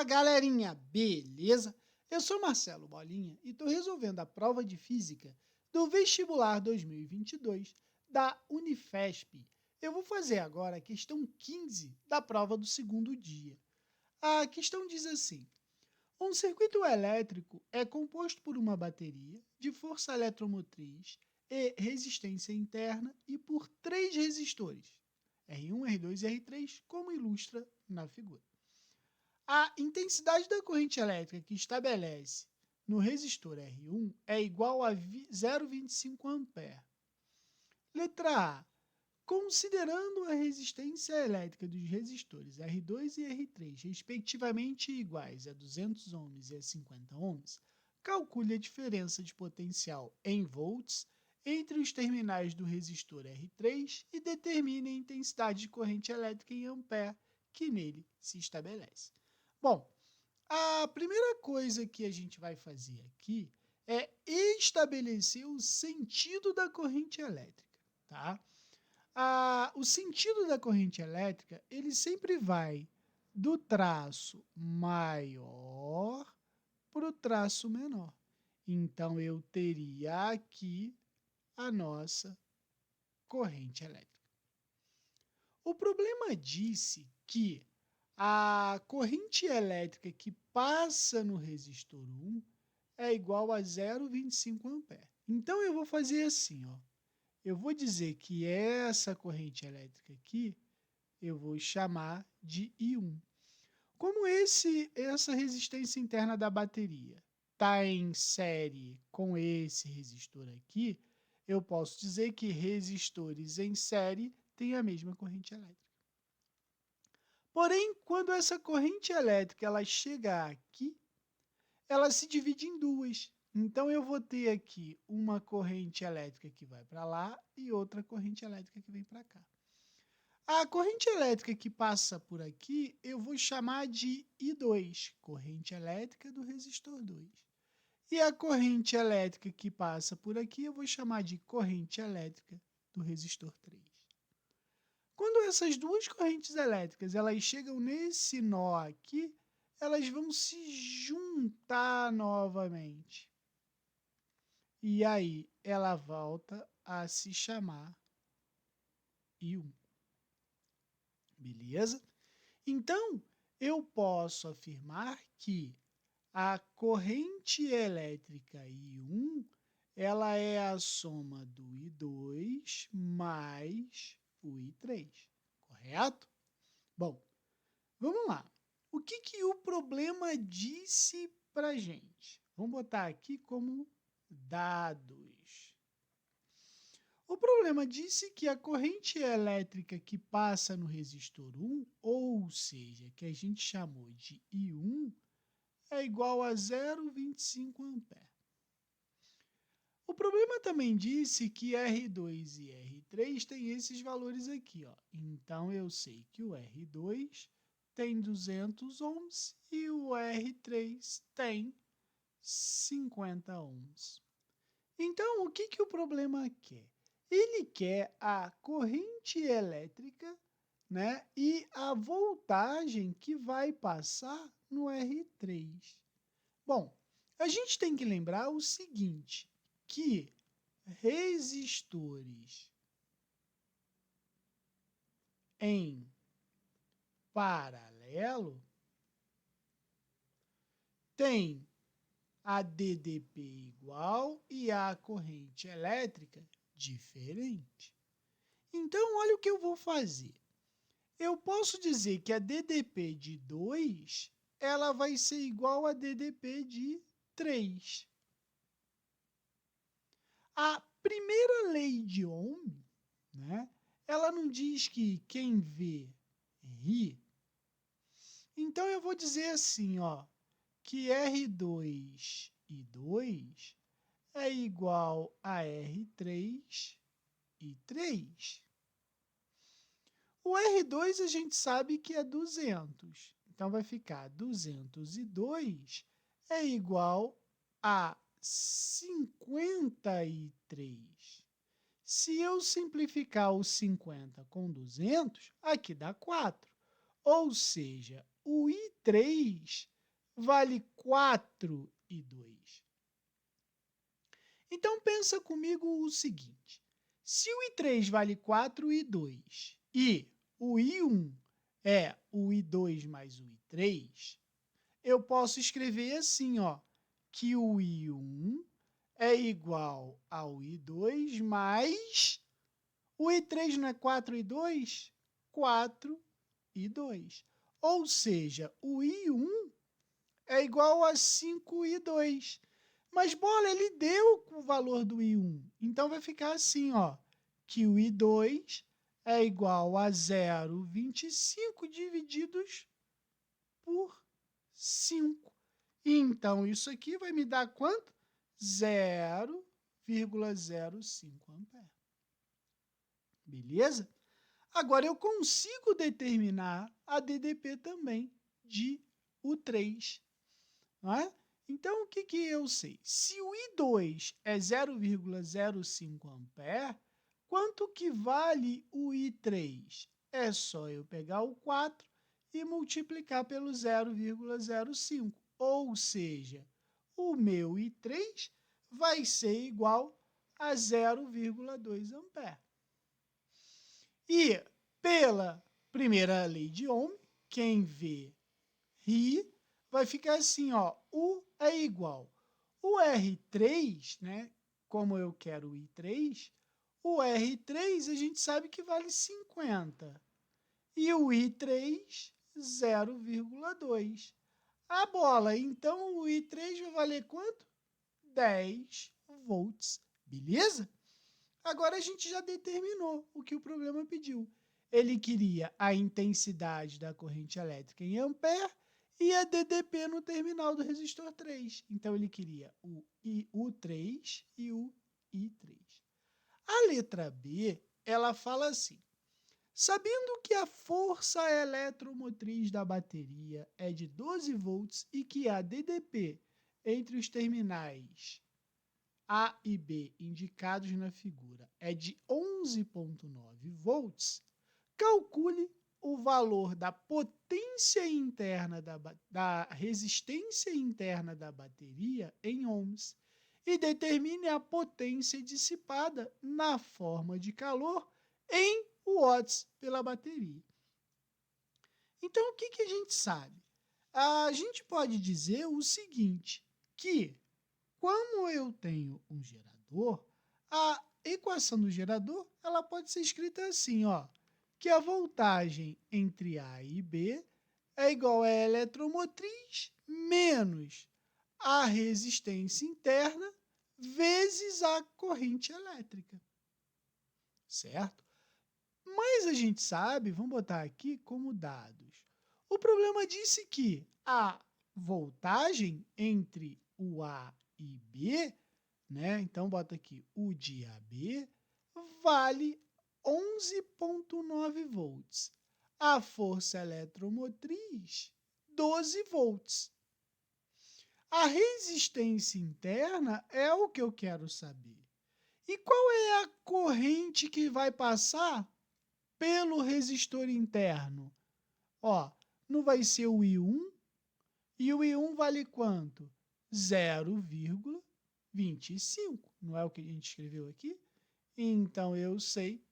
galerinha, beleza? Eu sou Marcelo Bolinha e estou resolvendo a prova de Física do Vestibular 2022 da Unifesp. Eu vou fazer agora a questão 15 da prova do segundo dia. A questão diz assim: um circuito elétrico é composto por uma bateria de força eletromotriz e resistência interna e por três resistores, R1, R2 e R3, como ilustra na figura. A intensidade da corrente elétrica que estabelece no resistor R1 é igual a 0,25 A. Letra A. Considerando a resistência elétrica dos resistores R2 e R3, respectivamente iguais a 200 ohms e a 50 ohms, calcule a diferença de potencial em volts entre os terminais do resistor R3 e determine a intensidade de corrente elétrica em ampere que nele se estabelece. Bom, a primeira coisa que a gente vai fazer aqui é estabelecer o sentido da corrente elétrica, tá? O sentido da corrente elétrica, ele sempre vai do traço maior para o traço menor. Então, eu teria aqui a nossa corrente elétrica. O problema disse que a corrente elétrica que passa no resistor 1 é igual a 0,25 A. Então, eu vou fazer assim, ó. Eu vou dizer que essa corrente elétrica aqui, eu vou chamar de I1. Como essa resistência interna da bateria está em série com esse resistor aqui, eu posso dizer que resistores em série têm a mesma corrente elétrica. Porém, quando essa corrente elétrica ela chega aqui, ela se divide em duas. Então, eu vou ter aqui uma corrente elétrica que vai para lá e outra corrente elétrica que vem para cá. A corrente elétrica que passa por aqui, eu vou chamar de I2, corrente elétrica do resistor 2. E a corrente elétrica que passa por aqui, eu vou chamar de corrente elétrica do resistor 3. Quando essas duas correntes elétricas elas chegam nesse nó aqui, elas vão se juntar novamente. E aí, ela volta a se chamar I1. Beleza? Então, eu posso afirmar que a corrente elétrica I1 ela é a soma do I2 mais o I3, correto? Bom, vamos lá. O que o problema disse para a gente? Vamos botar aqui como dados. O problema disse que a corrente elétrica que passa no resistor 1, ou seja, que a gente chamou de I1, é igual a 0,25 A. O problema também disse que R2 e R3 têm esses valores aqui, ó. Então, eu sei que o R2 tem 200 ohms e o R3 tem 50 ohms. Então, o que o problema quer? Ele quer a corrente elétrica, né, e a voltagem que vai passar no R3. Bom, a gente tem que lembrar o seguinte, que resistores em paralelo têm a DDP igual e a corrente elétrica diferente. Então, olha o que eu vou fazer. Eu posso dizer que a DDP de 2 ela vai ser igual a DDP de 3. A primeira lei de Ohm, né, ela não diz que quem vê, ri. Então, eu vou dizer assim, ó, que R2 e 2 é igual a R3 e 3. O R2 a gente sabe que é 200. Então, vai ficar 202 é igual a 53. Se eu simplificar o 50 com 200, aqui dá 4. Ou seja, o I3 vale 4,2. Então, pensa comigo o seguinte. Se o I3 vale 4,2 e o I1 é o I2 mais o I3, eu posso escrever assim, ó, que o I1 é igual ao I2 mais... O I3 não é 4,2? 4,2. Ou seja, o I1 é igual a 5,2. Mas, bola, ele deu o valor do I1. Então, vai ficar assim, ó, que o I2 é igual a 0,25 divididos por 5. Então, isso aqui vai me dar quanto? 0,05 ampere. Beleza? Agora, eu consigo determinar a DDP também de U3. Não é? Então, o que eu sei? Se o I2 é 0,05 ampere, quanto que vale o I3? É só eu pegar o 4 e multiplicar pelo 0,05. Ou seja, o meu I3 vai ser igual a 0,2 ampere. E pela primeira lei de Ohm, quem vê, ri, vai ficar assim, ó, U é igual. O R3, né, como eu quero o I3, o R3 a gente sabe que vale 50. E o I3, 0,2. A bola, então o I3 vai valer quanto? 10 volts, beleza? Agora a gente já determinou o que o problema pediu. Ele queria a intensidade da corrente elétrica em ampere e a DDP no terminal do resistor 3. Então, ele queria o U3 e o I3. A letra B, ela fala assim, sabendo que a força eletromotriz da bateria é de 12 volts e que a DDP entre os terminais A e B indicados na figura é de 11,9 volts, calcule o valor da potência interna da resistência interna da bateria em ohms e determine a potência dissipada na forma de calor em watts pela bateria. Então, o que a gente sabe? A gente pode dizer o seguinte, que como eu tenho um gerador, a equação do gerador ela pode ser escrita assim, ó, que a voltagem entre A e B é igual a eletromotriz menos a resistência interna vezes a corrente elétrica, certo? Mas a gente sabe, vamos botar aqui como dados. O problema disse que a voltagem entre o A e B, né? Então, bota aqui o de AB, vale 11,9 volts. A força eletromotriz, 12 volts. A resistência interna é o que eu quero saber. E qual é a corrente que vai passar pelo resistor interno? Ó, não vai ser o I1, e o I1 vale quanto? 0,25. Não é o que a gente escreveu aqui? Então, eu sei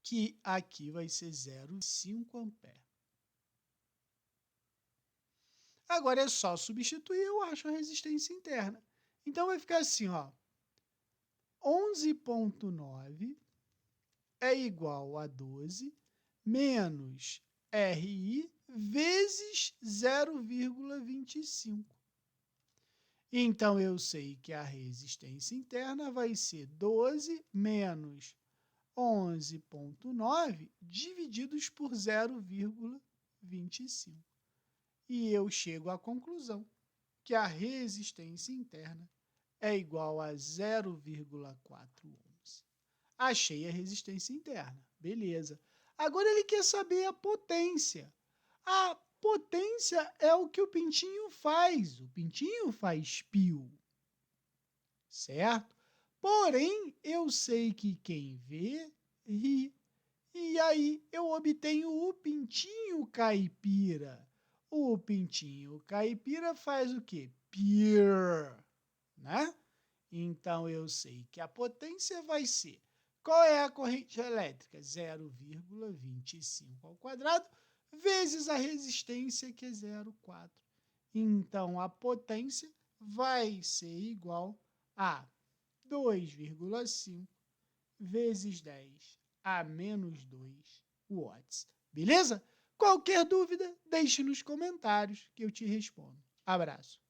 que aqui vai ser 0,5 ampere. Agora é só substituir, eu acho a resistência interna. Então, vai ficar assim, ó, 11,9 é igual a 12 menos RI vezes 0,25. Então, eu sei que a resistência interna vai ser 12 menos 11,9 divididos por 0,25. E eu chego à conclusão que a resistência interna é igual a 0,4 ohms. Achei a resistência interna, beleza. Agora ele quer saber a potência. A potência é o que o pintinho faz. O pintinho faz pio, certo? Porém, eu sei que quem vê, ri. E aí eu obtenho o pintinho caipira. o pintinho caipira faz o quê? Pir, né? Então, eu sei que a potência vai ser... Qual é a corrente elétrica? 0,25 ao quadrado vezes a resistência, que é 0,4. Então, a potência vai ser igual a 2,5 vezes 10 a menos 2 watts. Beleza? Qualquer dúvida, deixe nos comentários que eu te respondo. Abraço.